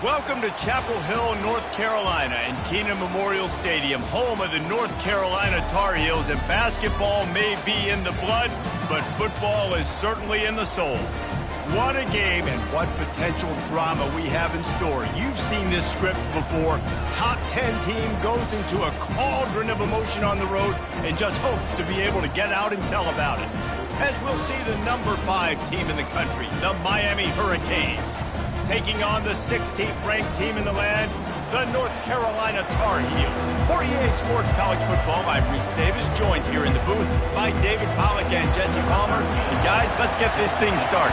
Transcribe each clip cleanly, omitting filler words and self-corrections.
Welcome to Chapel Hill, North Carolina, and Kenan Memorial Stadium, home of the North Carolina Tar Heels, and basketball may be in the blood, but football is certainly in the soul. What a game and what potential drama we have in store. You've seen this script before. Top 10 team goes into a cauldron of emotion on the road and just hopes to be able to get out and tell about it. As we'll see the number 5 team in the country, the Miami Hurricanes, taking on the 16th ranked team in the land, the North Carolina Tar Heels. For EA Sports College Football, I'm Reese Davis, joined here in the booth by David Pollack and Jesse Palmer. And guys, let's get this thing started.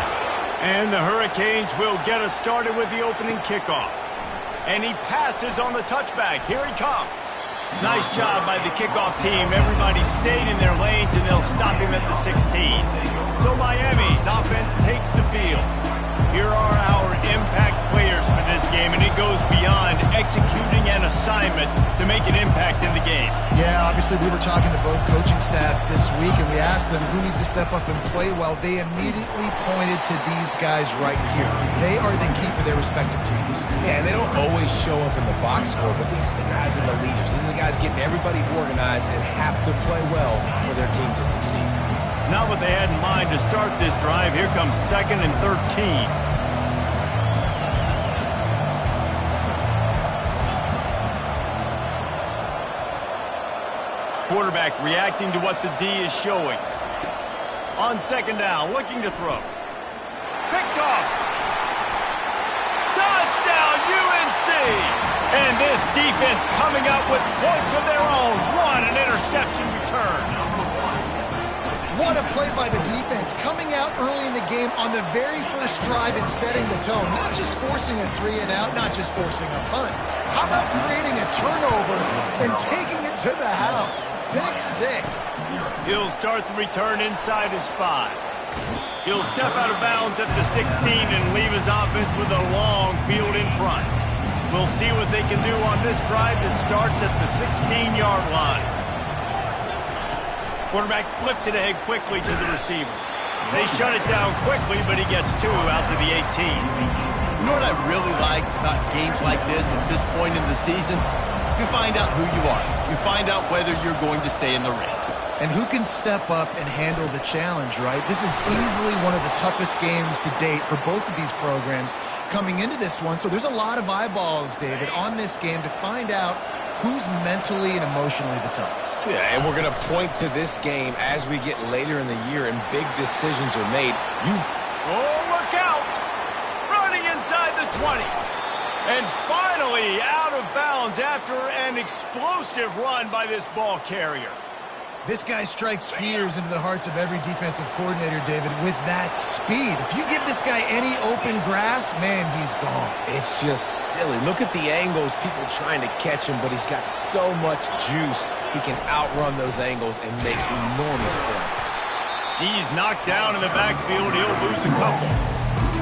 And the Hurricanes will get us started with the opening kickoff. And he passes on the touchback. Here he comes. Nice job by the kickoff team. Everybody stayed in their lanes, and they'll stop him at the 16. So Miami's offense takes the field. Here are our impact players for this game, and it goes beyond executing an assignment to make an impact in the game. Yeah, obviously we were talking to both coaching staffs this week, and we asked them who needs to step up and play well. They immediately pointed to these guys right here. They are the key for their respective teams. Yeah, and they don't always show up in the box score, but these are the guys are the leaders. These are the guys getting everybody organized and have to play well for their team to succeed. Not what they had in mind to start this drive. Here comes 2nd and 13. Quarterback reacting to what the D is showing. On 2nd down, looking to throw. Picked off. Touchdown, UNC! And this defense coming up with points of their own. What an interception return. What a play by the defense, coming out early in the game on the very first drive and setting the tone. Not just forcing a 3-and-out, not just forcing a punt. How about creating a turnover and taking it to the house? Pick 6. He'll start the return inside his 5. He'll step out of bounds at the 16 and leave his offense with a long field in front. We'll see what they can do on this drive that starts at the 16-yard line. Quarterback flips it ahead quickly to the receiver. They shut it down quickly, but he gets 2 out to the 18. You know what I really like about games like this at this point in the season? You find out who you are. You find out whether you're going to stay in the race. And who can step up and handle the challenge, right? This is easily one of the toughest games to date for both of these programs coming into this one. So there's a lot of eyeballs, David, on this game to find out who's mentally and emotionally the toughest. Yeah, and we're going to point to this game as we get later in the year and big decisions are made. Oh, look out! Running inside the 20. And finally out of bounds after an explosive run by this ball carrier. This guy strikes fears into the hearts of every defensive coordinator, David, with that speed. If you give this guy any open grass, man, he's gone. It's just silly. Look at the angles, people trying to catch him, but he's got so much juice. He can outrun those angles and make enormous plays. He's knocked down in the backfield. He'll lose a couple.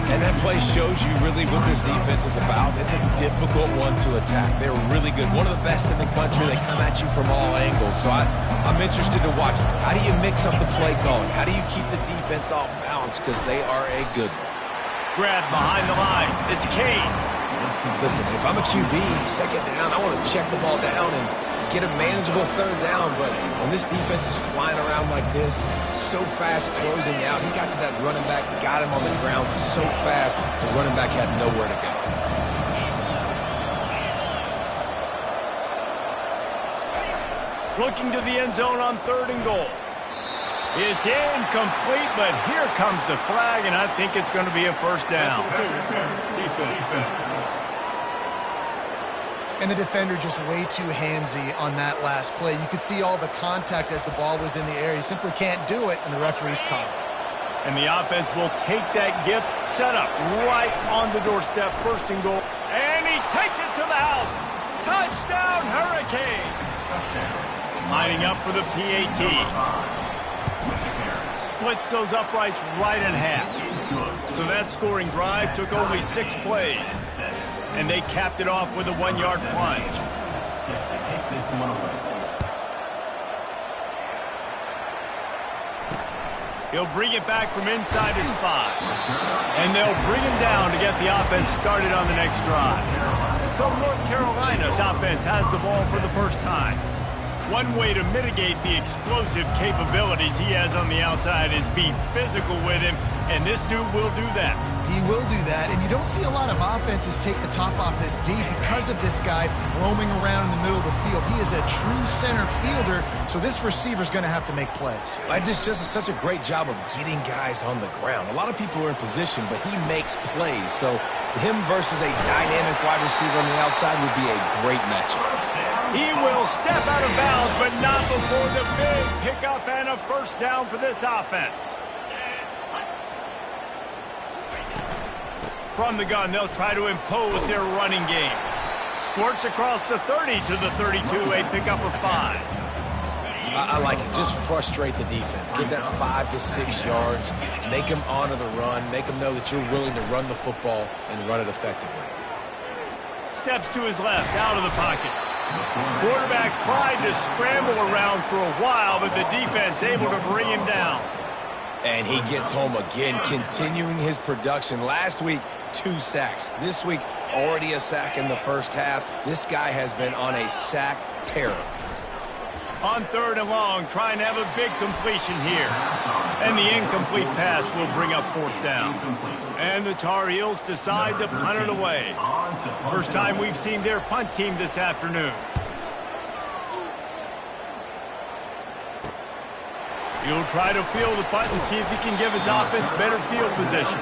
And that play shows you really what this defense is about. It's a difficult one to attack. They're really good. One of the best in the country. They come at you from all angles. So I'm interested to watch. How do you mix up the play calling? How do you keep the defense off balance? Because they are a good one. Grab behind the line. It's Cade. Listen, if I'm a QB, 2nd down, I want to check the ball down and get a manageable 3rd down. But when this defense is flying around like this, so fast closing out, he got to that running back, got him on the ground so fast, the running back had nowhere to go. Looking to the end zone on 3rd and goal. It's incomplete, but here comes the flag, and I think it's going to be a 1st down. And the defender just way too handsy on that last play. You could see all the contact as the ball was in the air. He simply can't do it, and the referee's caught it. And the offense will take that gift, set up right on the doorstep, 1st and goal. And he takes it to the house. Touchdown, Hurricane. Lining up for the PAT. Splits those uprights right in half. So that scoring drive took only 6 plays. And they capped it off with a 1-yard plunge. He'll bring it back from inside his 5. And they'll bring him down to get the offense started on the next drive. So North Carolina's offense has the ball for the first time. One way to mitigate the explosive capabilities he has on the outside is be physical with him, and this dude will do that. He will do that, and you don't see a lot of offenses take the top off this D because of this guy roaming around in the middle of the field. He is a true center fielder, so this receiver's going to have to make plays. This just is such a great job of getting guys on the ground. A lot of people are in position, but he makes plays, so him versus a dynamic wide receiver on the outside would be a great matchup. He will step out of bounds, but not before the big pickup and a first down for this offense. From the gun, they'll try to impose their running game. Squirts across the 30 to the 32, a pickup of 5. I like it. Just frustrate the defense. Give that 5 to 6 yards. Make them honor the run. Make them know that you're willing to run the football and run it effectively. Steps to his left, out of the pocket. Quarterback tried to scramble around for a while, but the defense able to bring him down. And he gets home again, continuing his production. Last week, 2 sacks. This week, already a sack in the first half. This guy has been on a sack terror. On 3rd and long, trying to have a big completion here. And the incomplete pass will bring up 4th down. And the Tar Heels decide to punt it away. First time we've seen their punt team this afternoon. He'll try to field the punt and see if he can give his offense better field position.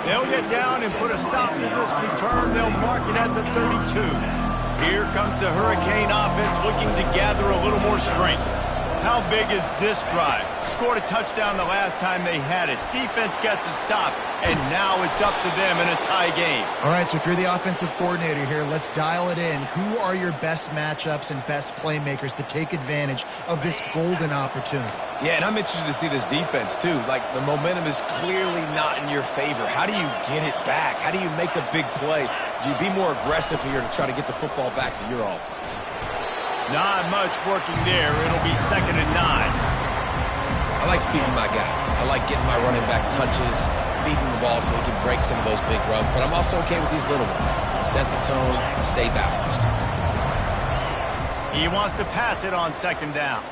They'll get down and put a stop to this return. They'll mark it at the 32. Here comes the Hurricane offense looking to gather a little more strength. How big is this drive? Scored a touchdown the last time they had it. Defense gets a stop, and now it's up to them in a tie game. All right, so if you're the offensive coordinator here, let's dial it in. Who are your best matchups and best playmakers to take advantage of this golden opportunity? Yeah, and I'm interested to see this defense, too. Like, the momentum is clearly not in your favor. How do you get it back? How do you make a big play? Do you be more aggressive here to try to get the football back to your offense? Not much working there. It'll be 2nd and 9. I like feeding my guy. I like getting my running back touches, feeding the ball so he can break some of those big runs. But I'm also okay with these little ones. Set the tone, stay balanced. He wants to pass it on 2nd down.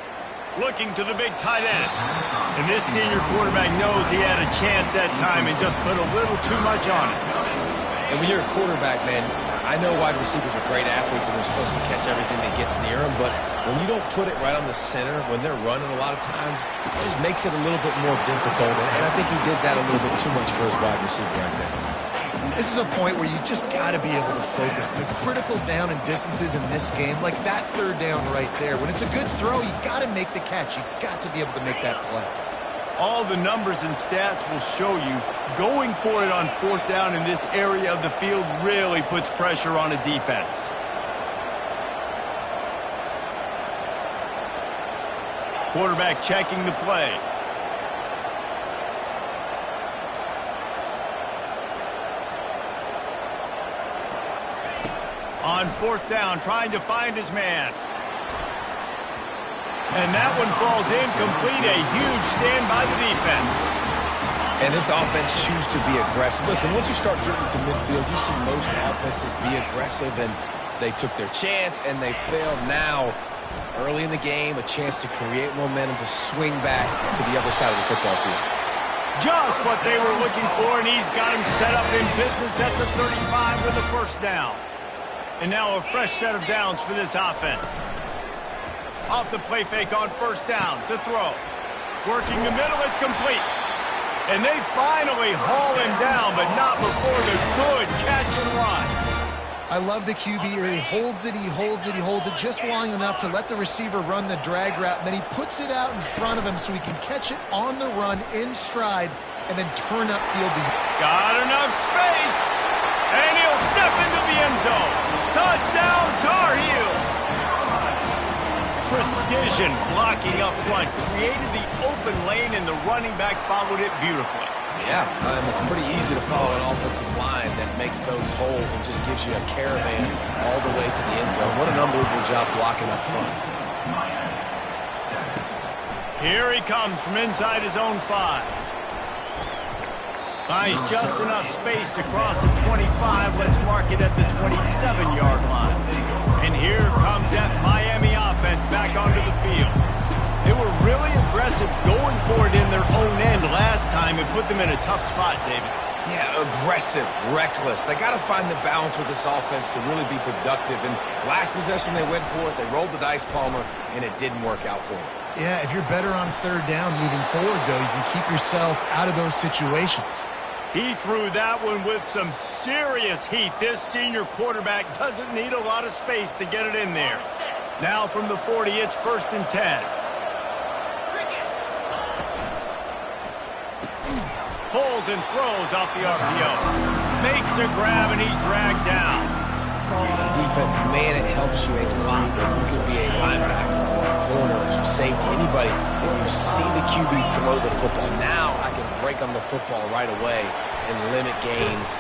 Looking to the big tight end. And this senior quarterback knows he had a chance that time and just put a little too much on it. And when you're a quarterback, man, I know wide receivers are great athletes and they're supposed to catch everything that gets near them, but when you don't put it right on the center, when they're running a lot of times, it just makes it a little bit more difficult. And I think he did that a little bit too much for his wide receiver right there. This is a point where you just got to be able to focus. The critical down and distances in this game, like that 3rd down right there. When it's a good throw, you got to make the catch. You got to be able to make that play. All the numbers and stats will show you going for it on 4th down in this area of the field really puts pressure on a defense. Quarterback checking the play. On 4th down, trying to find his man. And that one falls incomplete. A huge stand by the defense. And this offense chooses to be aggressive. Listen, once you start getting to midfield, you see most offenses be aggressive, and they took their chance, and they failed. Now, early in the game, a chance to create momentum to swing back to the other side of the football field. Just what they were looking for, and he's got him set up in business at the 35 with the 1st down. And now a fresh set of downs for this offense. Off the play fake on 1st down to throw. Working the middle, it's complete. And they finally haul him down, but not before the good catch and run. I love the QB here. He holds it, he holds it, he holds it just long enough to let the receiver run the drag route, and then he puts it out in front of him so he can catch it on the run in stride and then turn upfield. Got enough space, and he'll step into the end zone. Touchdown, Tar Heels. Precision blocking up front created the open lane, and the running back followed it beautifully. Yeah, it's pretty easy to follow an offensive line that makes those holes and just gives you a caravan all the way to the end zone. What an unbelievable job blocking up front. Here he comes from inside his own 5. Finds just enough space to cross the 25. Let's mark it at the 27-yard line. And here comes that Miami offense back onto the field. They were really aggressive going for it in their own end last time. It put them in a tough spot, David. Yeah, aggressive, reckless. They got to find the balance with this offense to really be productive. And last possession they went for it. They rolled the dice, Palmer, and it didn't work out for them. Yeah, if you're better on third down moving forward, though, you can keep yourself out of those situations. He threw that one with some serious heat. This senior quarterback doesn't need a lot of space to get it in there. Now from the 40, it's 1st and 10. Pulls and throws off the RPO. Makes a grab, and he's dragged down. Defense, man, it helps you a lot when you can be a linebacker or a corner or safety, anybody. When you see the QB throw the football, now I can break on the football right away and limit gains.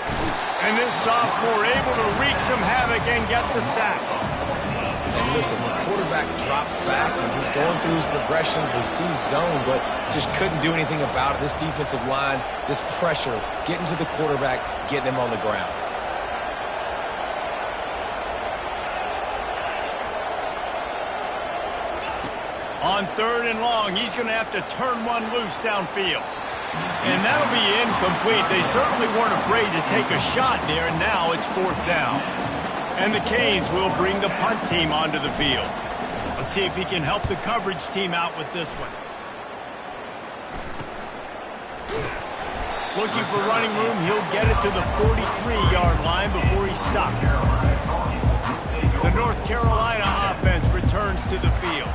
And this sophomore able to wreak some havoc and get the sack. And listen, the quarterback drops back and he's going through his progressions. We see zone, but just couldn't do anything about it. This defensive line, this pressure, getting to the quarterback, getting him on the ground. On 3rd and long, he's going to have to turn one loose downfield. And that'll be incomplete. They certainly weren't afraid to take a shot there, and now it's 4th down. And the Canes will bring the punt team onto the field. Let's see if he can help the coverage team out with this one. Looking for running room, he'll get it to the 43-yard line before he stopped. The North Carolina offense returns to the field.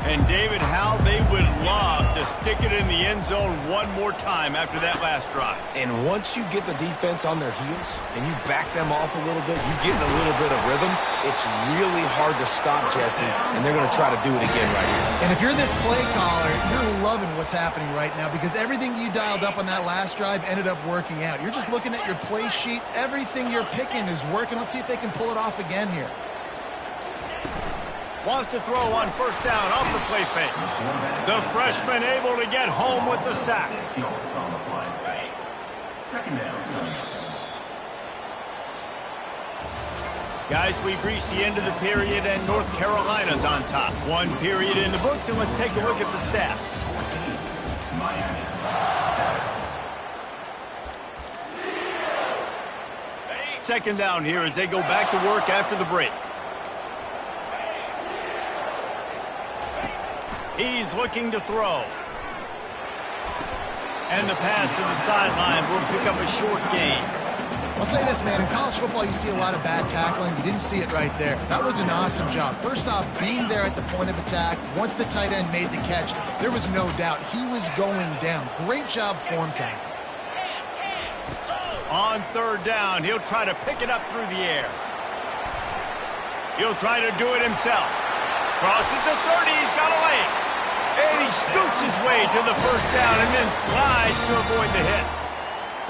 And David, how they would love to stick it in the end zone one more time after that last drive. And once you get the defense on their heels and you back them off a little bit, you get a little bit of rhythm, it's really hard to stop, Jesse, and they're going to try to do it again right here. And if you're this play caller, you're loving what's happening right now because everything you dialed up on that last drive ended up working out. You're just looking at your play sheet. Everything you're picking is working. Let's see if they can pull it off again here. Wants to throw on 1st down off the play fake. The freshman able to get home with the sack. Guys, we've reached the end of the period, and North Carolina's on top. 1 period in the books, and let's take a look at the stats. Second down here as they go back to work after the break. He's looking to throw. And the pass to the sideline will pick up a short gain. I'll say this, man. In college football, you see a lot of bad tackling. You didn't see it right there. That was an awesome job. First off, being there at the point of attack. Once the tight end made the catch, there was no doubt he was going down. Great job form tackle. On 3rd down, he'll try to pick it up through the air. He'll try to do it himself. Crosses the 30, he's got away. And he scoots his way to the 1st down and then slides to avoid the hit.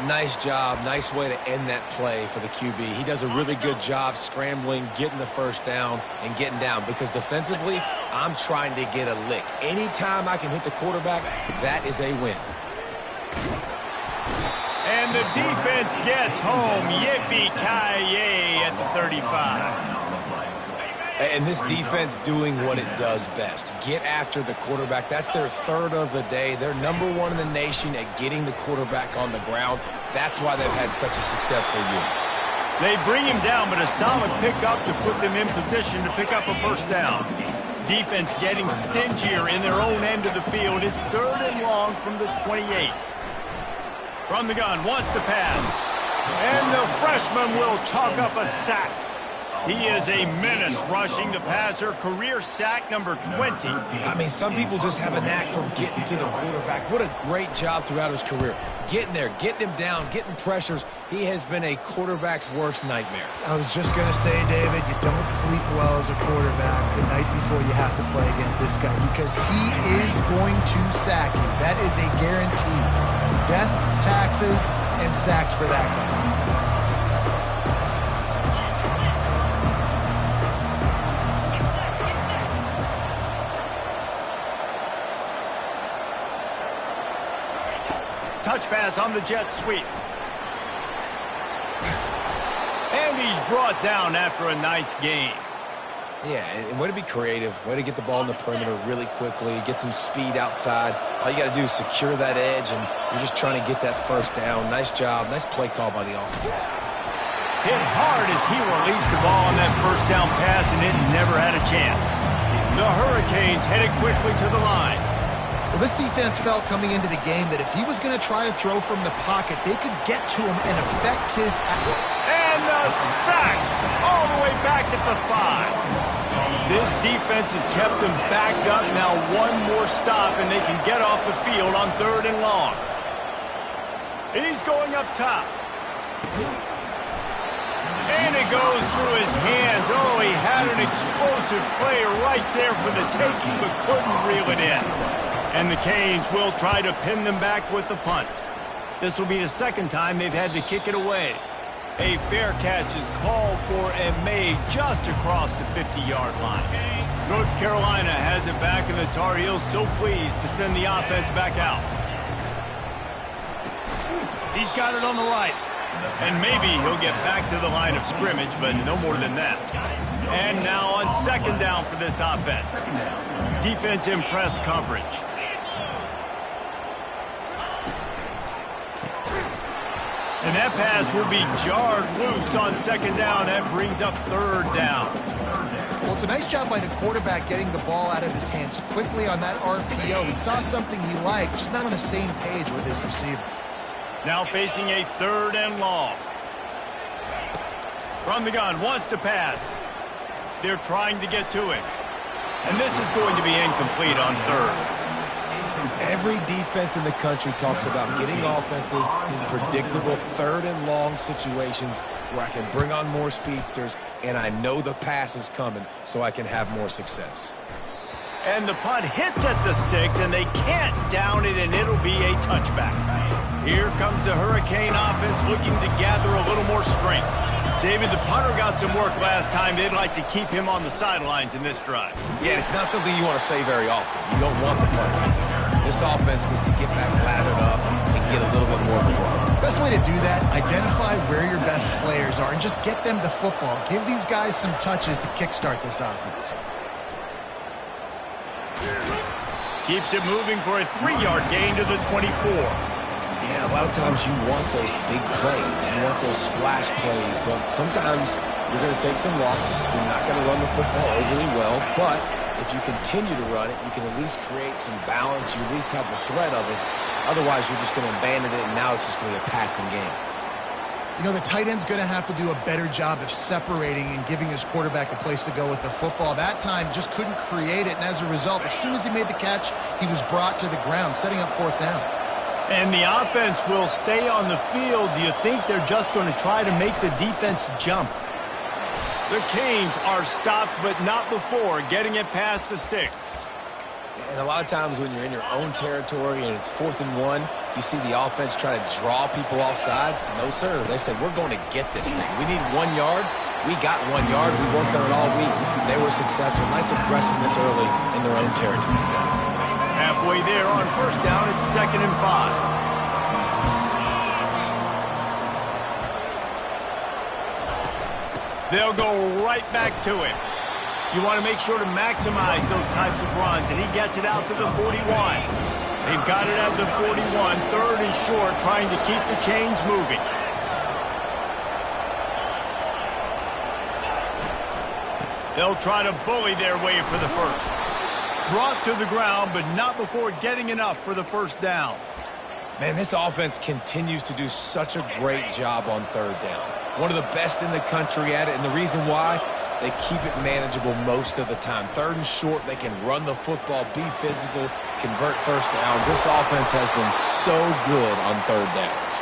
Nice job. Nice way to end that play for the QB. He does a really good job scrambling, getting the 1st down, and getting down. Because defensively, I'm trying to get a lick. Anytime I can hit the quarterback, that is a win. And the defense gets home. Yippee-ki-yay at the 35. And this defense doing what it does best. Get after the quarterback. That's their 3rd of the day. They're #1 in the nation at getting the quarterback on the ground. That's why they've had such a successful unit. They bring him down, but a solid pickup to put them in position to pick up a 1st down. Defense getting stingier in their own end of the field. It's 3rd and long from the 28. From the gun, wants to pass. And the freshman will chalk up a sack. He is a menace rushing the passer. Career sack number 20. I mean, some people just have a knack for getting to the quarterback. What a great job throughout his career. Getting there, getting him down, getting pressures. He has been a quarterback's worst nightmare. I was just going to say, David, you don't sleep well as a quarterback the night before you have to play against this guy because he is going to sack you. That is a guarantee. Death, taxes, and sacks for that guy. touch pass on the jet sweep. And he's brought down after a nice gain. Yeah, and way to be creative, way to get the ball in the perimeter really quickly, get some speed outside. All you got to do is secure that edge, and you're just trying to get that first down. Nice job, nice play call by the offense. Hit hard as he released the ball on that first down pass, and it never had a chance. The Hurricanes headed quickly to the line. Well, this defense felt coming into the game that if he was going to try to throw from the pocket, they could get to him and affect his... And the sack all the way back at the 5. This defense has kept them backed up. Now one more stop, and they can get off the field on 3rd and long. He's going up top. And it goes through his hands. Oh, he had an explosive play right there for the taking, but couldn't reel it in. And the Canes will try to pin them back with the punt. This will be the second time they've had to kick it away. A fair catch is called for and made just across the 50-yard line. North Carolina has it back, and the Tar Heels so pleased to send the offense back out. He's got it on the right. And maybe he'll get back to the line of scrimmage, but no more than that. And now on 2nd down for this offense. Defense in press coverage. And that pass will be jarred loose on 2nd down. That brings up 3rd down. Well, it's a nice job by the quarterback getting the ball out of his hands quickly on that RPO. He saw something he liked, just not on the same page with his receiver. Now facing a 3rd and long. From the gun, wants to pass. They're trying to get to him. And this is going to be incomplete on 3rd. Every defense in the country talks about getting offenses in predictable 3rd and long situations where I can bring on more speedsters and I know the pass is coming so I can have more success. And the punt hits at the 6, and they can't down it, and it'll be a touchback. Here comes the Hurricane offense looking to gather a little more strength. David, the punter got some work last time. They'd like to keep him on the sidelines in this drive. Yeah, it's not something you want to say very often. You don't want the punter out there. This offense needs to get back lathered up and get a little bit more of a run. Best way to do that, identify where your best players are and just get them the football. Give these guys some touches to kickstart this offense. Keeps it moving for a 3-yard gain to the 24. Yeah, a lot of times you want those big plays. You want those splash plays, but sometimes you're going to take some losses. You're not going to run the football overly well, but if you continue to run it, you can at least create some balance. You at least have the threat of it. Otherwise, you're just going to abandon it, and now it's just going to be a passing game. You know, the tight end's going to have to do a better job of separating and giving his quarterback a place to go with the football. That time, just couldn't create it, and as a result, as soon as he made the catch, he was brought to the ground, setting up 4th down. And the offense will stay on the field. Do you think they're just going to try to make the defense jump? The Canes are stopped, but not before getting it past the sticks. And a lot of times when you're in your own territory and it's 4th and 1, you see the offense try to draw people off sides. No, sir. They said, we're going to get this thing. We need 1 yard. We got 1 yard. We worked on it all week. They were successful. Nice aggressiveness early in their own territory. Halfway there on 1st down, it's 2nd and 5. They'll go right back to him. You want to make sure to maximize those types of runs, and he gets it out to the 41. They've got it at the 41, 3rd and short, trying to keep the chains moving. They'll try to bully their way for the first. Brought to the ground, but not before getting enough for the 1st down. Man, this offense continues to do such a great job on 3rd down. One of the best in the country at it, and the reason why, they keep it manageable most of the time. 3rd and short, they can run the football, be physical, convert 1st downs. This offense has been so good on 3rd downs.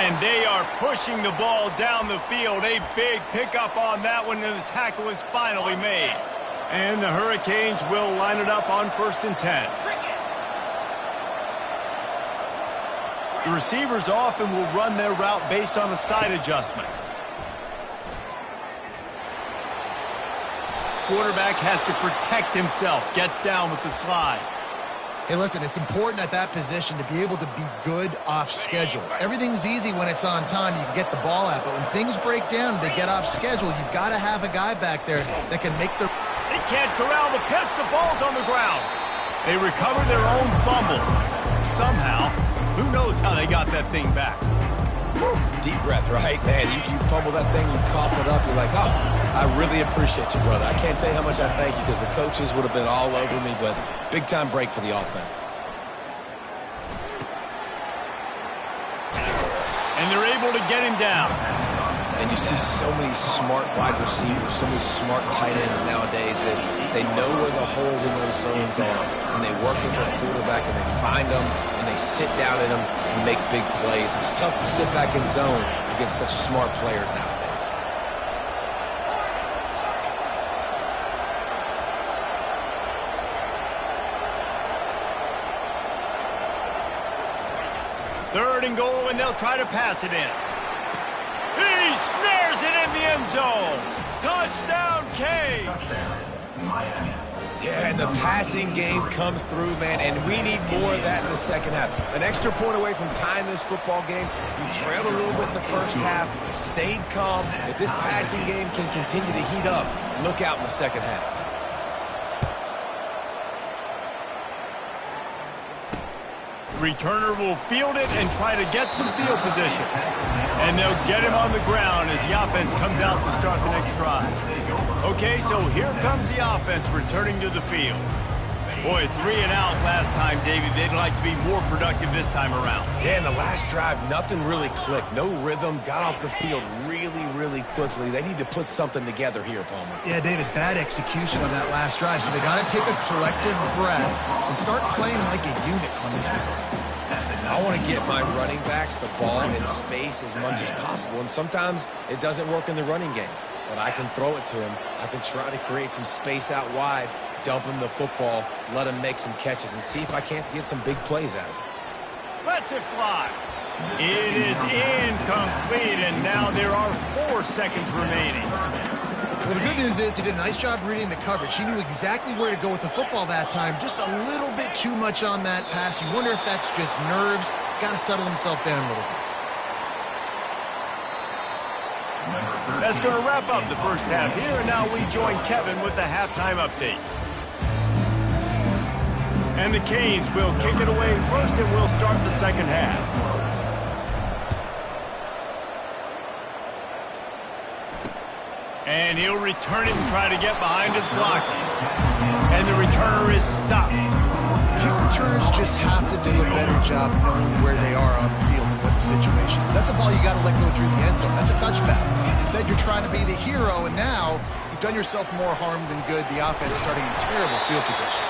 And they are pushing the ball down the field. A big pickup on that one, and the tackle is finally made. And the Hurricanes will line it up on 1st and 10. The receivers often will run their route based on a side adjustment. Quarterback has to protect himself. Gets down with the slide. Hey, listen, it's important at that position to be able to be good off schedule. Everything's easy when it's on time. You can get the ball out, but when things break down, they get off schedule. You've got to have a guy back there that can make the... They can't corral the pitch. The ball's on the ground. They recover their own fumble. Somehow, who knows how they got that thing back. Deep breath, right? Man, you fumble that thing, you cough it up, you're like, oh, I really appreciate you, brother. I can't tell you how much I thank you because the coaches would have been all over me, but big-time break for the offense. And they're able to get him down. And you see so many smart wide receivers, so many smart tight ends nowadays that they know where the holes in those zones are, and they work with their quarterback, and they find them, and they sit down in them and make big plays. It's tough to sit back in zone against such smart players nowadays. Third and goal, and they'll try to pass it in. He snares it in the end zone. Touchdown, Canes. Yeah, and the passing game comes through, man, and we need more of that in the second half. An extra point away from tying this football game. You trailed a little bit in the first half, stayed calm. If this passing game can continue to heat up, look out in the second half. Returner will field it and try to get some field position. And they'll get him on the ground as the offense comes out to start the next drive. Okay, so here comes the offense returning to the field. Boy, 3 and out last time, David. They'd like to be more productive this time around. Yeah, in the last drive, nothing really clicked. No rhythm, got off the field really, really quickly. They need to put something together here, Palmer. Yeah, David, bad execution on that last drive, so they got to take a collective breath and start playing like a unit on this one. I want to get my running backs the ball in space as much as possible, and sometimes it doesn't work in the running game. But I can throw it to him. I can try to create some space out wide, dump him the football, let him make some catches, and see if I can't get some big plays out of it. Lets it fly. It is incomplete, and now there are 4 seconds remaining. Well, the good news is he did a nice job reading the coverage. He knew exactly where to go with the football that time. Just a little bit too much on that pass. You wonder if that's just nerves. He's got to settle himself down a little bit. That's going to wrap up the first half here, and now we join Kevin with the halftime update. And the Canes will kick it away first, and we'll start the second half. And he'll return it and try to get behind his blockers. And the returner is stopped. Kick returners just have to do a better job knowing where they are on the field and what the situation is. That's a ball you got to let go through the end zone. That's a touchback. Instead, you're trying to be the hero, and now you've done yourself more harm than good. The offense starting in terrible field position.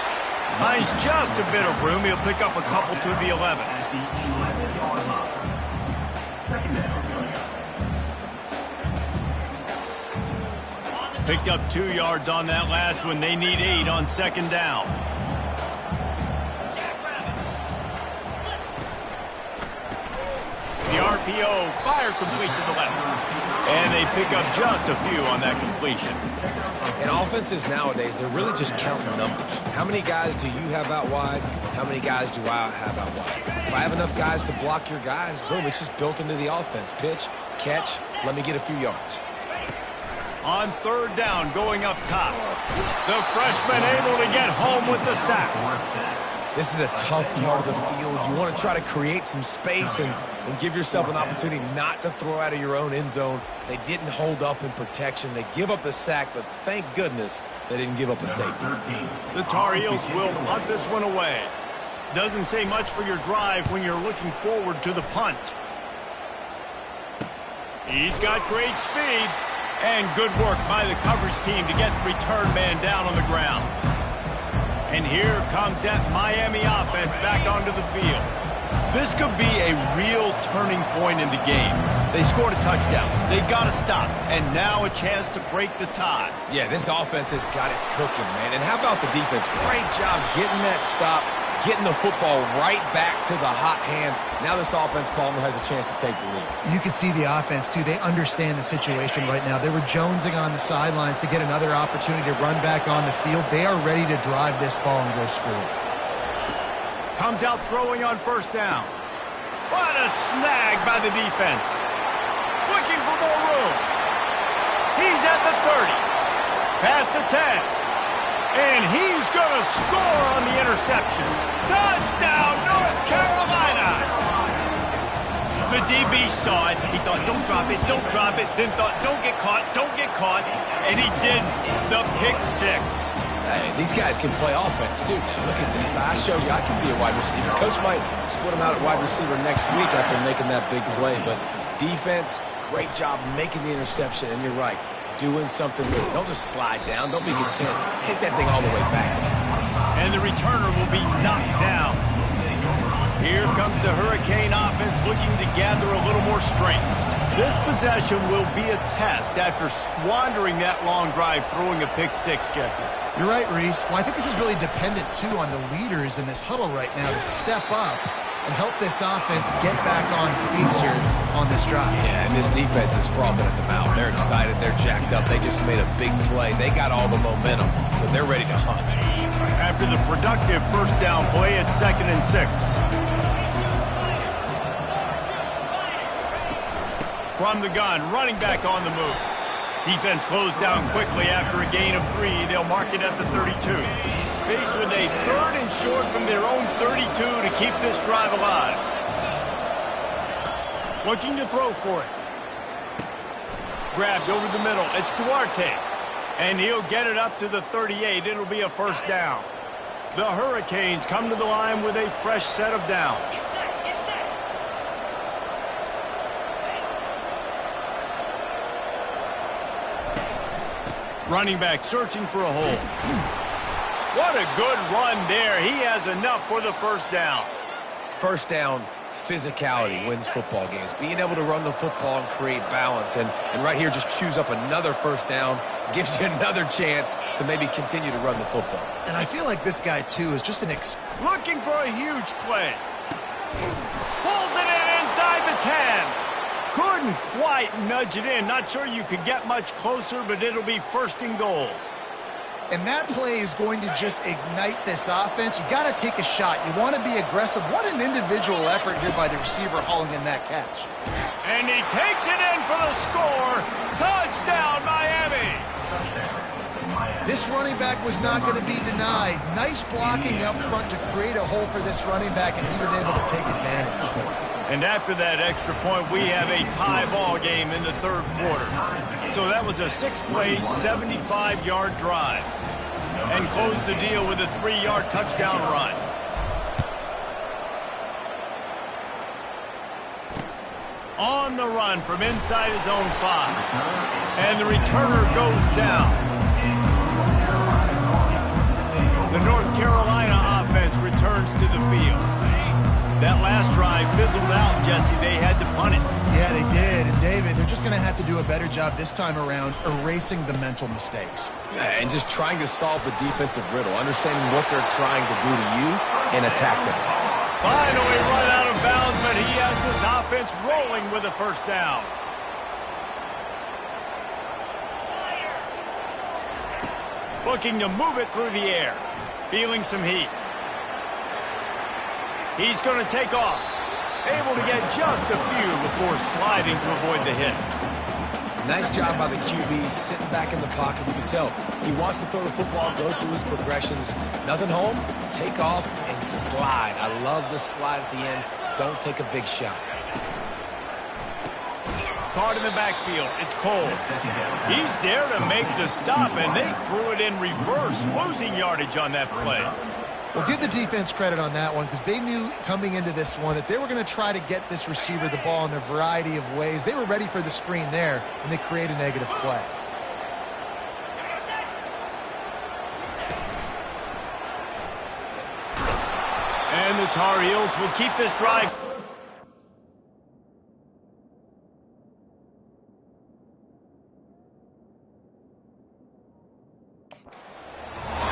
Finds just a bit of room. He'll pick up a couple to the 11. Picked up 2 yards on that last one. They need 8 on second down. The RPO, fire complete to the left. And they pick up just a few on that completion. And offenses nowadays, they're really just counting numbers. How many guys do you have out wide? How many guys do I have out wide? If I have enough guys to block your guys, boom, it's just built into the offense. Pitch, catch, let me get a few yards. On third down, going up top. The freshman able to get home with the sack. This is a tough part of the field. You want to try to create some space and give yourself an opportunity not to throw out of your own end zone. They didn't hold up in protection. They give up the sack, but thank goodness they didn't give up a safety. The Tar Heels will punt this one away. Doesn't say much for your drive when you're looking forward to the punt. He's got great speed. And good work by the coverage team to get the return man down on the ground. And here comes that Miami offense back onto the field. This could be a real turning point in the game. They scored a touchdown. They got to stop. And now a chance to break the tie. Yeah, this offense has got it cooking, man. And how about the defense? Great job getting that stop, getting the football right back to the hot hand. Now this offense, Palmer, has a chance to take the lead. You can see the offense, too. They understand the situation right now. They were jonesing on the sidelines to get another opportunity to run back on the field. They are ready to drive this ball and go score. Comes out throwing on first down. What a snag by the defense. Looking for more room. He's at the 30. Past the 10. And he's going to score on the interception. Touchdown, North Carolina! The DB saw it. He thought, don't drop it, don't drop it. Then thought, don't get caught, don't get caught. And he did the pick six. Hey, these guys can play offense, too, man. Look at this. I showed you I can be a wide receiver. Coach might split him out at wide receiver next week after making that big play. But defense, great job making the interception. And you're right, doing something with it. Don't just slide down. Don't be content. Take that thing all the way back. And the returner will be knocked down. Here comes the Hurricane offense looking to gather a little more strength. This possession will be a test after squandering that long drive throwing a pick six, Jesse. You're right, Reese. Well, I think this is really dependent, too, on the leaders in this huddle right now to step up and help this offense get back on pace here on this drive. Yeah, and this defense is frothing at the mouth. They're excited. They're jacked up. They just made a big play. They got all the momentum, so they're ready to hunt. After the productive first down play, it's 2nd and 6. From the gun, running back on the move. Defense closed down quickly after a gain of 3. They'll mark it at the 32. Faced with a 3rd and short from their own 32 to keep this drive alive. Looking to throw for it. Grabbed over the middle. It's Duarte. And he'll get it up to the 38. It'll be a first down. The Hurricanes come to the line with a fresh set of downs. Running back searching for a hole. What a good run there. He has enough for the first down. First down, physicality wins football games. Being able to run the football and create balance. And right here, just choose up another first down. Gives you another chance to maybe continue to run the football. And I feel like this guy, too, is just looking for a huge play. Pulls it in inside the 10. Couldn't quite nudge it in. Not sure you could get much closer, but it'll be 1st and goal. And that play is going to just ignite this offense. You got to take a shot. You want to be aggressive. What an individual effort here by the receiver hauling in that catch. And he takes it in for the score. Touchdown, Miami. This running back was not going to be denied. Nice blocking up front to create a hole for this running back, and he was able to take advantage. And after that extra point, we have a tie ball game in the 3rd quarter. So that was a 6-play, 75-yard drive. And closed the deal with a 3-yard touchdown run. On the run from inside his own 5. And the returner goes down. The North Carolina offense returns to the field. That last drive fizzled out, Jesse. They had to punt it. Yeah, they did. And, David, they're just going to have to do a better job this time around erasing the mental mistakes. And just trying to solve the defensive riddle, understanding what they're trying to do to you and attack them. Finally run out of bounds, but he has this offense rolling with a first down. Looking to move it through the air. Feeling some heat. He's going to take off. Able to get just a few before sliding to avoid the hits. Nice job by the QB, sitting back in the pocket. You can tell he wants to throw the football, go through his progressions. Nothing home, take off, and slide. I love the slide at the end. Don't take a big shot. Caught in the backfield. It's Cole. He's there to make the stop, and they threw it in reverse, losing yardage on that play. Well, give the defense credit on that one because they knew coming into this one that they were going to try to get this receiver the ball in a variety of ways. They were ready for the screen there, and they create a negative play. And the Tar Heels will keep this drive.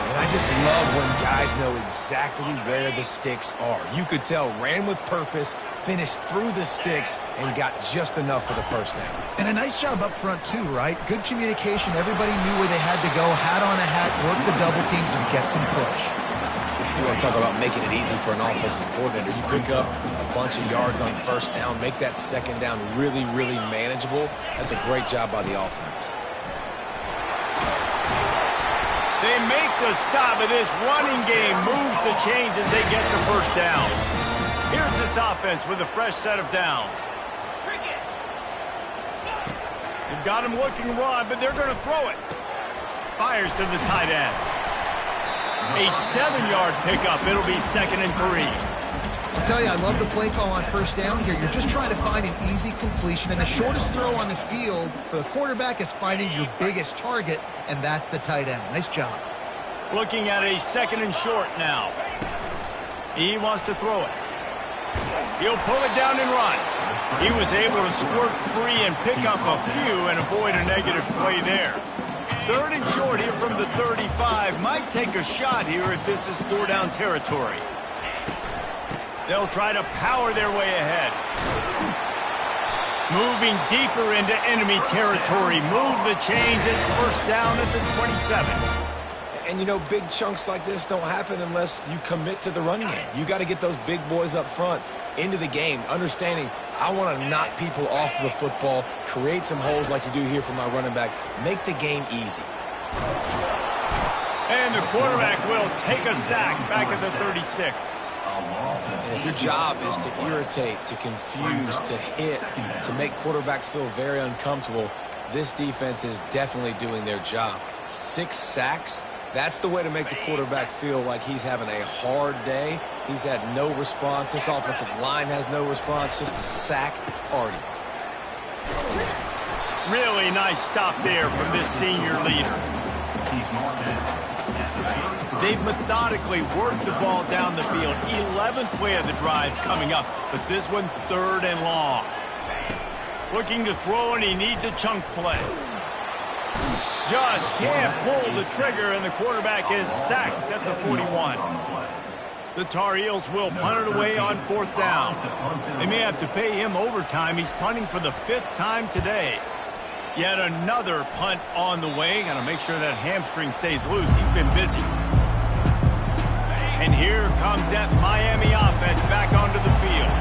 I just love when guys know exactly where the sticks are. You could tell ran with purpose, finished through the sticks, and got just enough for the first down. And a nice job up front, too, right? Good communication. Everybody knew where they had to go, hat on a hat, work the double teams, and get some push. You want to talk about making it easy for an offensive coordinator. You pick up a bunch of yards on first down, make that second down really, really manageable. That's a great job by the offense. They make the stop, but this running game moves the chains as they get the first down. Here's this offense with a fresh set of downs. They've got him looking run, but they're going to throw it. Fires to the tight end. A 7-yard pickup. It'll be 2nd and 3. I tell you, I love the play call on first down here. You're just trying to find an easy completion, and the shortest throw on the field for the quarterback is finding your biggest target, and that's the tight end. Nice job. Looking at a 2nd and short now. He wants to throw it. He'll pull it down and run. He was able to squirt free and pick up a few and avoid a negative play there. 3rd and short here from the 35. Might take a shot here if this is 4-down territory. They'll try to power their way ahead. Moving deeper into enemy territory. Move the chains. It's first down at the 27. And, you know, big chunks like this don't happen unless you commit to the run game. You got to get those big boys up front into the game, understanding I want to knock people off the football, create some holes like you do here for my running back, make the game easy. And the quarterback will take a sack back at the 36. And if your job is to irritate, to confuse, to hit, to make quarterbacks feel very uncomfortable, this defense is definitely doing their job. 6 sacks. That's the way to make the quarterback feel like he's having a hard day. He's had no response. This offensive line has no response. Just a sack party. Really nice stop there from this senior leader. They've methodically worked the ball down the field. 11th play of the drive coming up, but this one 3rd and long. Looking to throw, and he needs a chunk play. Just can't pull the trigger, and the quarterback is sacked at the 41. The Tar Heels will punt it away on 4th down. They may have to pay him overtime. He's punting for the 5th time today. Yet another punt on the way. Got to make sure that hamstring stays loose. He's been busy. And here comes that Miami offense back onto the field.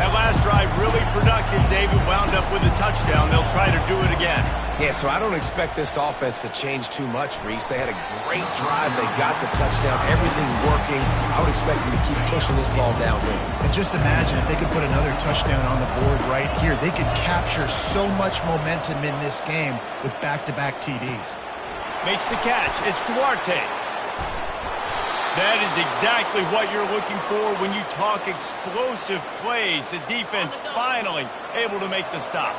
That last drive really productive. David wound up with a touchdown. They'll try to do it again. Yeah, so I don't expect this offense to change too much, Reese. They had a great drive. They got the touchdown. Everything working. I would expect them to keep pushing this ball downhill. And just imagine if they could put another touchdown on the board right here. They could capture so much momentum in this game with back-to-back TDs. Makes the catch. It's Duarte. That is exactly what you're looking for when you talk explosive plays. The defense finally able to make the stop.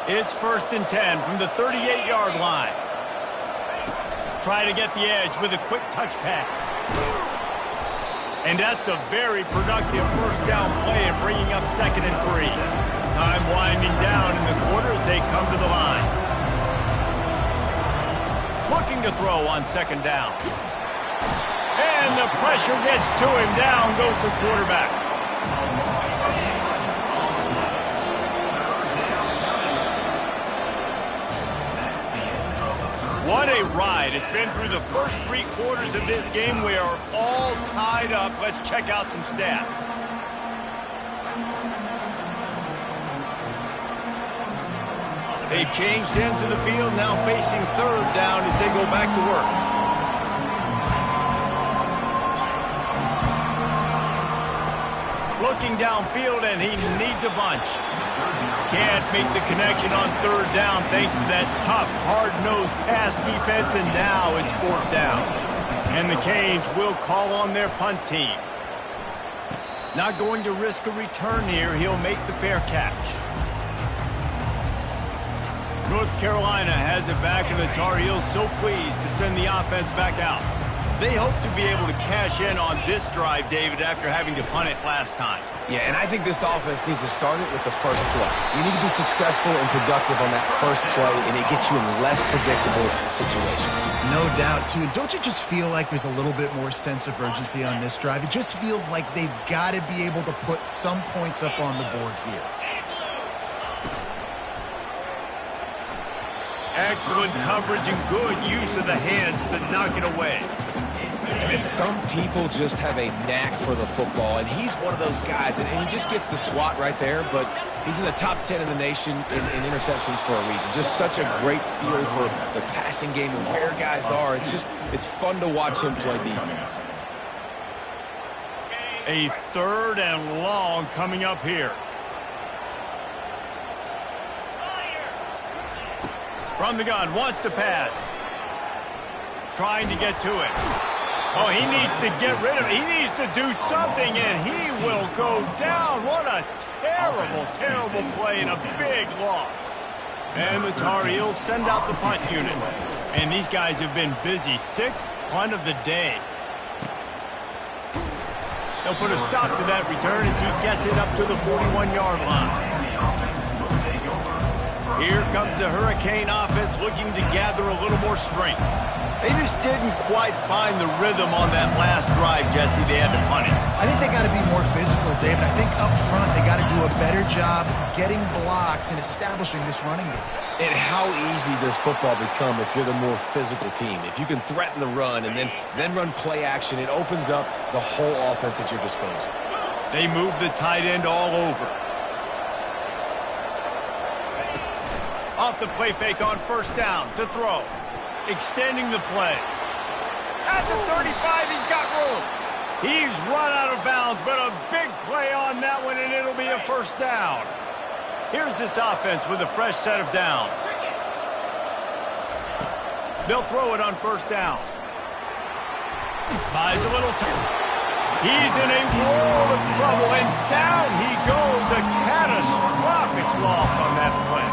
It's 1st and 10 from the 38-yard line. Try to get the edge with a quick touch pass. And that's a very productive first down play and bringing up 2nd and 3. Time winding down in the quarter as they come to the line. Looking to throw on 2nd down. And the pressure gets to him. Down goes the quarterback. What a ride. It's been through the first 3 quarters of this game. We are all tied up. Let's check out some stats. They've changed ends of the field, now facing 3rd down as they go back to work. Looking downfield, and he needs a bunch. Can't make the connection on 3rd down thanks to that tough, hard-nosed pass defense, and now it's 4th down. And the Canes will call on their punt team. Not going to risk a return here. He'll make the fair catch. North Carolina has it back, and the Tar Heels so pleased to send the offense back out. They hope to be able to cash in on this drive, David, after having to punt it last time. Yeah, and I think this offense needs to start it with the first play. You need to be successful and productive on that first play, and it gets you in less predictable situations. No doubt, too. And don't you just feel like there's a little bit more sense of urgency on this drive? It just feels like they've got to be able to put some points up on the board here. Excellent coverage and good use of the hands to knock it away. And And some people just have a knack for the football, and he's one of those guys, and he just gets the swat right there, but he's in the top 10 in the nation in interceptions for a reason. Just such a great feel for the passing game and where guys are. It's fun to watch him play defense. A 3rd and long coming up here. From the gun, wants to pass. Trying to get to it. Oh, he needs to get rid of it. He needs to do something, and he will go down. What a terrible, terrible play and a big loss. And the Tar Heels send out the punt unit. And these guys have been busy. 6th punt of the day. They'll put a stop to that return as he gets it up to the 41-yard line. Here comes the Hurricane offense looking to gather a little more strength. They just didn't quite find the rhythm on that last drive, Jesse. They had to punt it. I think they got to be more physical, David. I think up front they got to do a better job getting blocks and establishing this running game. And how easy does football become if you're the more physical team? If you can threaten the run and then run play action, it opens up the whole offense at your disposal. They move the tight end all over. Off the play fake on 1st down to throw. Extending the play. At the 35, he's got room. He's run out of bounds, but a big play on that one, and it'll be a 1st down. Here's this offense with a fresh set of downs. They'll throw it on 1st down. Buys a little time. He's in a world of trouble, and down he goes. A catastrophic loss on that play.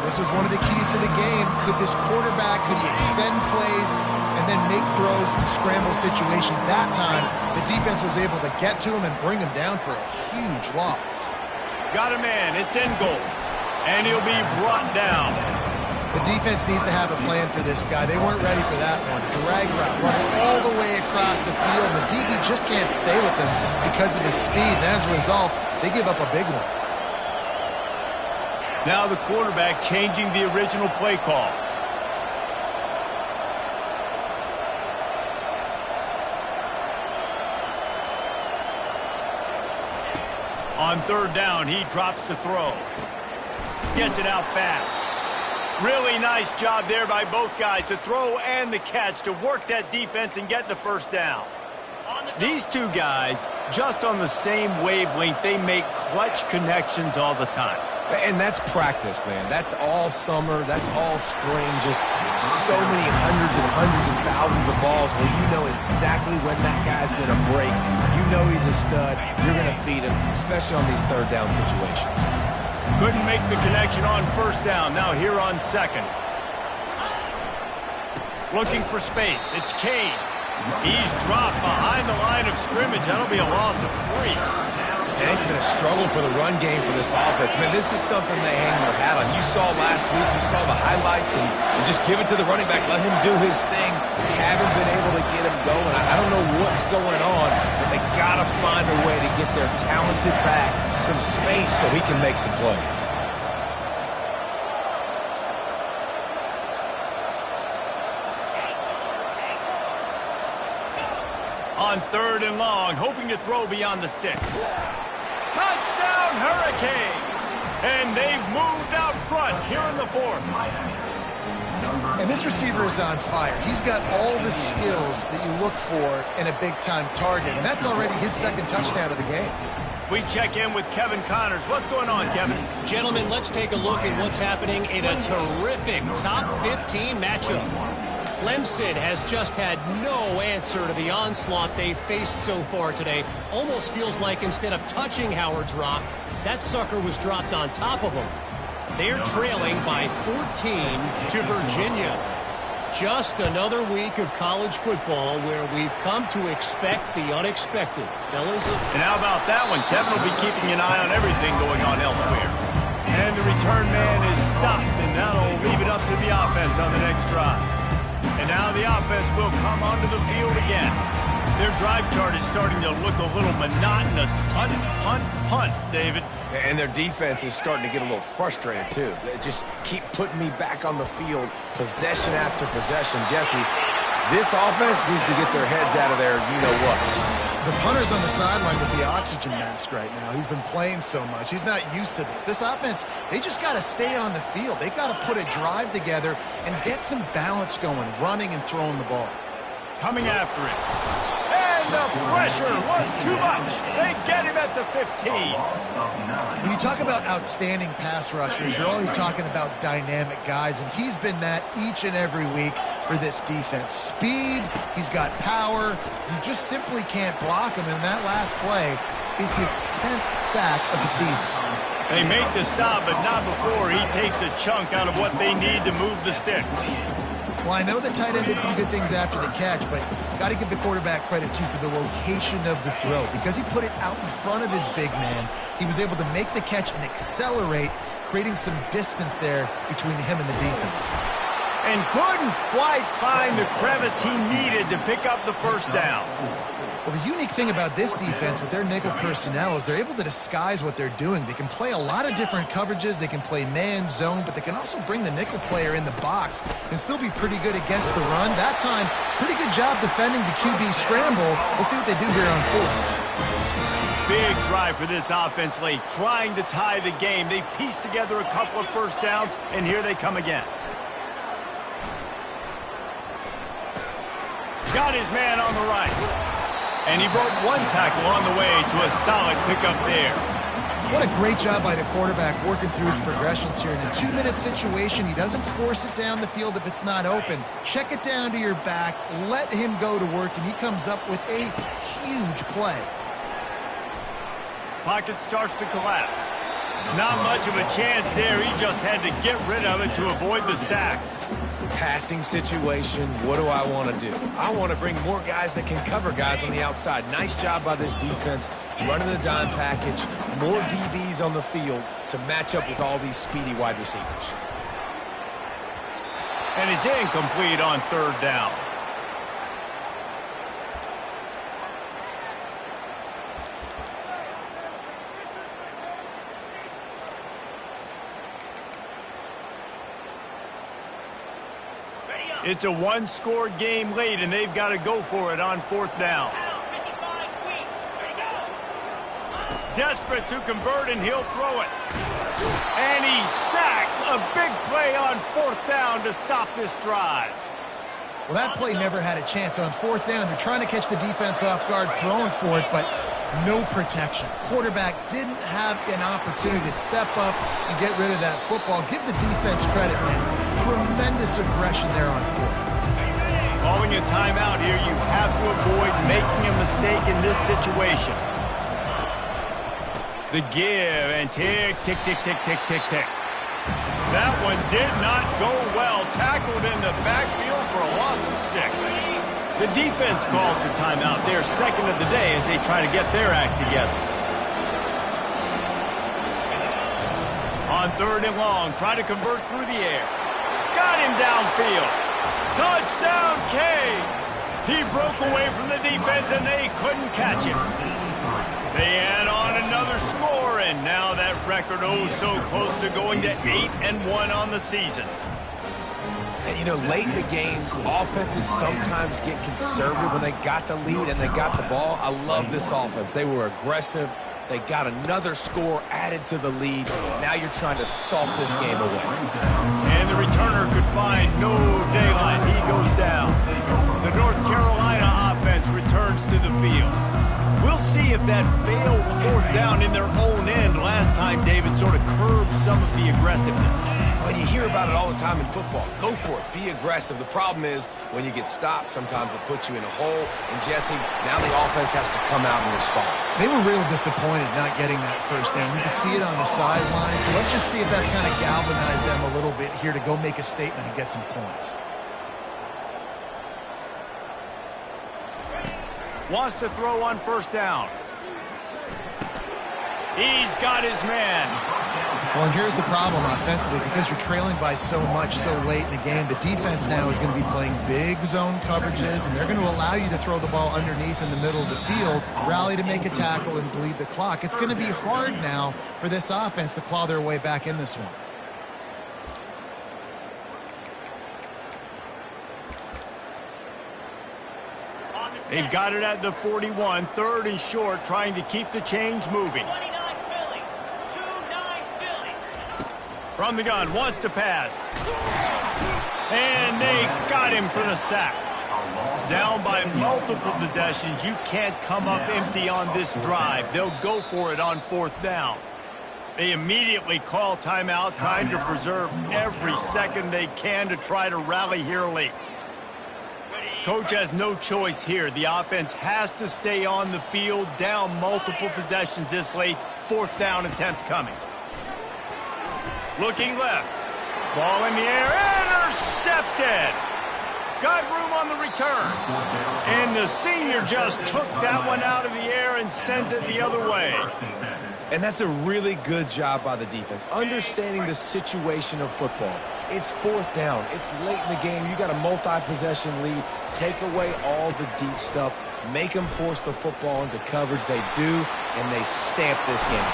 This was one of the keys to the game. Could this quarterback, could he extend plays and then make throws in scramble situations? That time, the defense was able to get to him and bring him down for a huge loss. Got a man. It's in goal. And he'll be brought down. The defense needs to have a plan for this guy. They weren't ready for that one. Drag route running all the way across the field. The DB just can't stay with him because of his speed. And as a result, they give up a big one. Now the quarterback changing the original play call. On 3rd down, he drops to throw. Gets it out fast. Really nice job there by both guys to throw and the catch to work that defense and get the 1st down. These two guys, just on the same wavelength, they make clutch connections all the time. And that's practice, man. That's all summer. That's all spring. Just so many hundreds and thousands of balls where you know exactly when that guy's going to break. You know he's a stud. You're going to feed him, especially on these 3rd down situations. Couldn't make the connection on 1st down. Now here on 2nd. Looking for space. It's Kane. He's dropped behind the line of scrimmage. That'll be a loss of 3. And it's been a struggle for the run game for this offense. Man, this is something they hang their hat on. You saw last week, you saw the highlights, and just give it to the running back. Let him do his thing. They haven't been able to get him going. I don't know what's going on, but they got to find a way to get their talented back some space so he can make some plays. On 3rd and long, hoping to throw beyond the sticks. Touchdown, Hurricane! And they've moved out front here in the 4th. And this receiver is on fire. He's got all the skills that you look for in a big-time target, and that's already his 2nd touchdown of the game. We check in with Kevin Connors. What's going on, Kevin? Gentlemen, let's take a look at what's happening in a terrific top 15 matchup. Clemson has just had no answer to the onslaught they've faced so far today. Almost feels like instead of touching Howard's Rock, that sucker was dropped on top of him. They're trailing by 14 to Virginia. Just another week of college football where we've come to expect the unexpected, fellas. And how about that one? Kevin will be keeping an eye on everything going on elsewhere. And the return man is stopped, and that'll leave it up to the offense on the next drive. And now the offense will come onto the field again. Their drive chart is starting to look a little monotonous. Punt, punt, punt, David. And their defense is starting to get a little frustrated, too. They just keep putting me back on the field, possession after possession. Jesse, This offense needs to get their heads out of their you-know-whats. The punter's on the sideline with the oxygen mask right now. He's been playing so much. He's not used to this. This offense, they just got to stay on the field. They've got to put a drive together and get some balance going, running and throwing the ball. Coming after it. And the pressure was too much. They get him at the 15. When you talk about outstanding pass rushers, you're always talking about dynamic guys, and he's been that each and every week for this defense. Speed, he's got power. You just simply can't block him, and that last play is his 10th sack of the season. They make the stop, but not before he takes a chunk out of what they need to move the sticks. Well, I know the tight end did some good things after the catch, but got to give the quarterback credit, too, for the location of the throw. Because he put it out in front of his big man, he was able to make the catch and accelerate, creating some distance there between him and the defense. And couldn't quite find the crevice he needed to pick up the first down. Well, the unique thing about this defense with their nickel personnel is they're able to disguise what they're doing. They can play a lot of different coverages. They can play man, zone, but they can also bring the nickel player in the box and still be pretty good against the run. That time, pretty good job defending the QB scramble. We'll see what they do here on fourth. Big drive for this offense late, trying to tie the game. They pieced together a couple of first downs, and here they come again. Got his man on the right. And he broke one tackle on the way to a solid pickup there. What a great job by the quarterback working through his progressions here. In a 2-minute situation, he doesn't force it down the field if it's not open. Check it down to your back, let him go to work, and he comes up with a huge play. Pocket starts to collapse. Not much of a chance there. He just had to get rid of it to avoid the sack. Passing situation, what do I want to do? I want to bring more guys that can cover guys on the outside. Nice job by this defense, running the dime package, more DBs on the field to match up with all these speedy wide receivers. And it's incomplete on third down. It's a one-score game late, and they've got to go for it on fourth down. Desperate to convert, and he'll throw it. And he's sacked. A big play on fourth down to stop this drive. Well, that play never had a chance. On fourth down, they're trying to catch the defense off guard, throwing for it, but no protection. Quarterback didn't have an opportunity to step up and get rid of that football. Give the defense credit, man. Tremendous aggression there on fourth. Calling a timeout here, you have to avoid making a mistake in this situation. The give and tick, tick, tick, tick, tick, tick, tick. That one did not go well. Tackled in the backfield for a loss of 6. The defense calls the timeout. Their second of the day as they try to get their act together. On third and long, try to convert through the air. Got him downfield. Touchdown, Canes! He broke away from the defense and they couldn't catch him. They add on another score, and now that record so close to going to 8-1 on the season. And, you know, late in the games, offenses sometimes get conservative when they got the lead and they got the ball. I love this offense. They were aggressive. They got another score added to the lead. Now you're trying to salt this game away. And the returner could find no daylight. He goes down. The North Carolina offense returns to the field. We'll see if that failed fourth down in their own end last time, David, sort of curbed some of the aggressiveness. Well, you hear about it all the time in football. Go for it. Be aggressive. The problem is when you get stopped, sometimes it puts you in a hole. And, Jesse, now the offense has to come out and respond. They were real disappointed not getting that first down. You can see it on the sideline. So let's just see if that's kind of galvanized them a little bit here to go make a statement and get some points. Wants to throw on first down. He's got his man. Well, and here's the problem offensively. Because you're trailing by so much so late in the game, the defense now is going to be playing big zone coverages, and they're going to allow you to throw the ball underneath in the middle of the field, rally to make a tackle, and bleed the clock. It's going to be hard now for this offense to claw their way back in this one. They've got it at the 41, third and short, trying to keep the chains moving. 29 Philly. 2-9 Philly. From the gun, wants to pass. And they got him for the sack. Down by multiple possessions, you can't come up empty on this drive. They'll go for it on fourth down. They immediately call timeout, trying to preserve every second they can to try to rally here late. Coach has no choice here. The offense has to stay on the field, down multiple possessions this late. Fourth down attempt coming. Looking left. Ball in the air. Intercepted. Got room on the return. And the senior just took that one out of the air and sends it the other way. And that's a really good job by the defense, understanding the situation of football. It's fourth down. It's late in the game. You got a multi-possession lead. Take away all the deep stuff. Make them force the football into coverage. They do, and they stamp this game.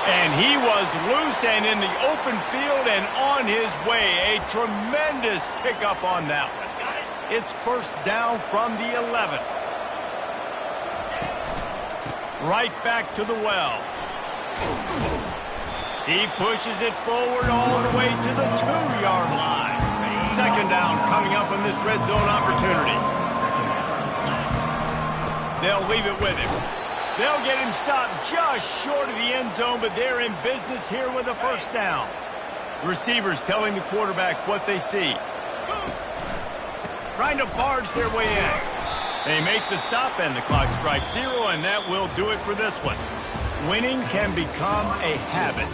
And he was loose and in the open field and on his way. A tremendous pickup on that one. It's first down from the 11. Right back to the well. He pushes it forward all the way to the 2-yard line. Second down coming up on this red zone opportunity. They'll leave it with him. They'll get him stopped just short of the end zone, but they're in business here with a first down. Receivers telling the quarterback what they see. Trying to barge their way in. They make the stop and the clock strikes 0, and that will do it for this one. Winning can become a habit.